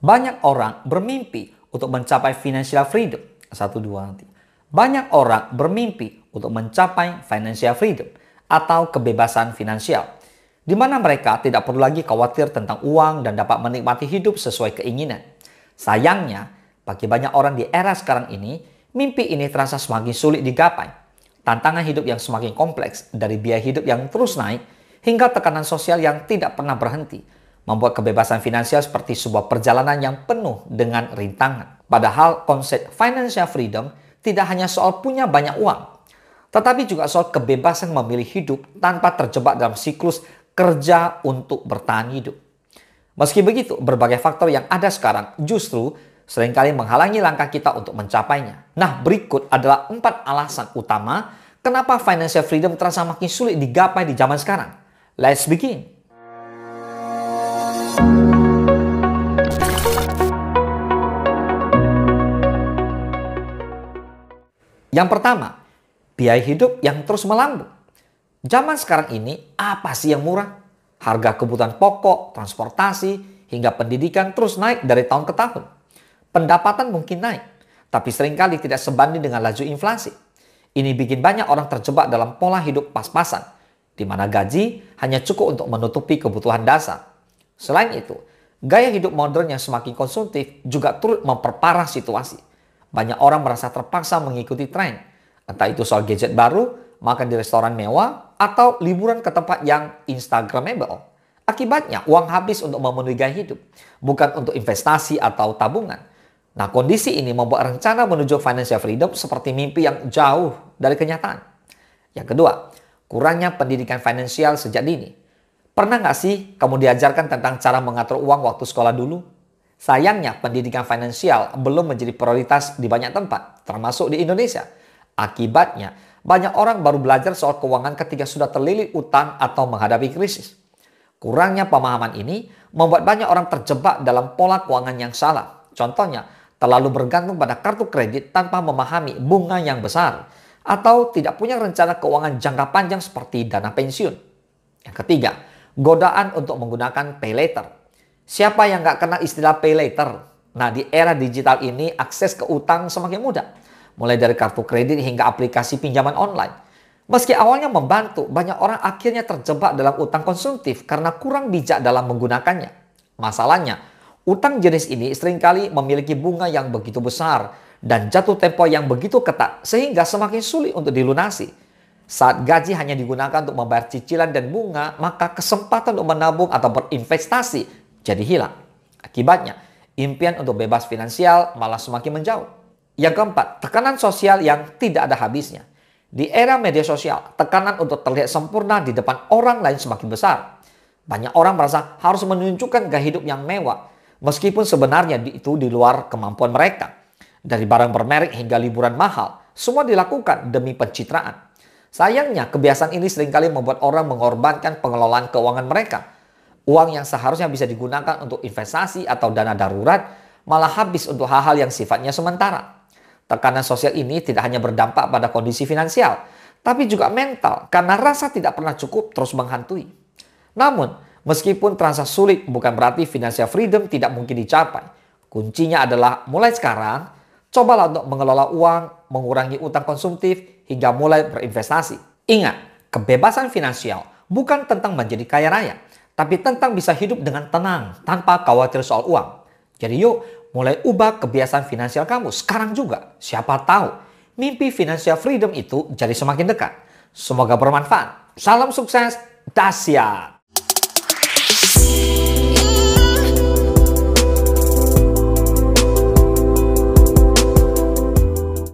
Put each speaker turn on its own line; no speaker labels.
Banyak orang bermimpi untuk mencapai financial freedom. Satu, dua, nanti. Banyak orang bermimpi untuk mencapai financial freedom atau kebebasan finansial, di mana mereka tidak perlu lagi khawatir tentang uang dan dapat menikmati hidup sesuai keinginan. Sayangnya, bagi banyak orang di era sekarang ini, mimpi ini terasa semakin sulit digapai. Tantangan hidup yang semakin kompleks, dari biaya hidup yang terus naik, hingga tekanan sosial yang tidak pernah berhenti, membuat kebebasan finansial seperti sebuah perjalanan yang penuh dengan rintangan. Padahal konsep financial freedom tidak hanya soal punya banyak uang, tetapi juga soal kebebasan memilih hidup tanpa terjebak dalam siklus kerja untuk bertahan hidup. Meski begitu, berbagai faktor yang ada sekarang justru seringkali menghalangi langkah kita untuk mencapainya. Nah, berikut adalah 4 alasan utama kenapa financial freedom terasa makin sulit digapai di zaman sekarang. Let's begin. Yang pertama, biaya hidup yang terus melambung. Zaman sekarang ini, apa sih yang murah? Harga kebutuhan pokok, transportasi, hingga pendidikan terus naik dari tahun ke tahun. Pendapatan mungkin naik, tapi seringkali tidak sebanding dengan laju inflasi. Ini bikin banyak orang terjebak dalam pola hidup pas-pasan, di mana gaji hanya cukup untuk menutupi kebutuhan dasar. Selain itu, gaya hidup modern yang semakin konsumtif juga turut memperparah situasi. Banyak orang merasa terpaksa mengikuti tren, entah itu soal gadget baru, makan di restoran mewah, atau liburan ke tempat yang instagramable. Akibatnya, uang habis untuk memenuhi gaya hidup, bukan untuk investasi atau tabungan. Nah, kondisi ini membuat rencana menuju financial freedom seperti mimpi yang jauh dari kenyataan. Yang kedua, kurangnya pendidikan finansial sejak dini. Pernah nggak sih kamu diajarkan tentang cara mengatur uang waktu sekolah dulu? Sayangnya, pendidikan finansial belum menjadi prioritas di banyak tempat, termasuk di Indonesia. Akibatnya, banyak orang baru belajar soal keuangan ketika sudah terlilit utang atau menghadapi krisis. Kurangnya pemahaman ini membuat banyak orang terjebak dalam pola keuangan yang salah. Contohnya, terlalu bergantung pada kartu kredit tanpa memahami bunga yang besar, atau tidak punya rencana keuangan jangka panjang seperti dana pensiun. Yang ketiga, godaan untuk menggunakan pay later. Siapa yang nggak kenal istilah pay later? Nah, di era digital ini akses ke utang semakin mudah. Mulai dari kartu kredit hingga aplikasi pinjaman online. Meski awalnya membantu, banyak orang akhirnya terjebak dalam utang konsumtif karena kurang bijak dalam menggunakannya. Masalahnya, utang jenis ini seringkali memiliki bunga yang begitu besar dan jatuh tempo yang begitu ketat sehingga semakin sulit untuk dilunasi. Saat gaji hanya digunakan untuk membayar cicilan dan bunga, maka kesempatan untuk menabung atau berinvestasi jadi hilang. Akibatnya, impian untuk bebas finansial malah semakin menjauh. Yang keempat, tekanan sosial yang tidak ada habisnya. Di era media sosial, tekanan untuk terlihat sempurna di depan orang lain semakin besar. Banyak orang merasa harus menunjukkan gaya hidup yang mewah, meskipun sebenarnya itu di luar kemampuan mereka. Dari barang bermerek hingga liburan mahal, semua dilakukan demi pencitraan. Sayangnya, kebiasaan ini seringkali membuat orang mengorbankan pengelolaan keuangan mereka. Uang yang seharusnya bisa digunakan untuk investasi atau dana darurat malah habis untuk hal-hal yang sifatnya sementara. Tekanan sosial ini tidak hanya berdampak pada kondisi finansial, tapi juga mental karena rasa tidak pernah cukup terus menghantui. Namun, meskipun terasa sulit, bukan berarti financial freedom tidak mungkin dicapai. Kuncinya adalah mulai sekarang, cobalah untuk mengelola uang, mengurangi utang konsumtif, hingga mulai berinvestasi. Ingat, kebebasan finansial bukan tentang menjadi kaya raya, tapi tentang bisa hidup dengan tenang tanpa khawatir soal uang. Jadi yuk, mulai ubah kebiasaan finansial kamu sekarang juga. Siapa tahu mimpi financial freedom itu jadi semakin dekat. Semoga bermanfaat. Salam sukses, dahsyat.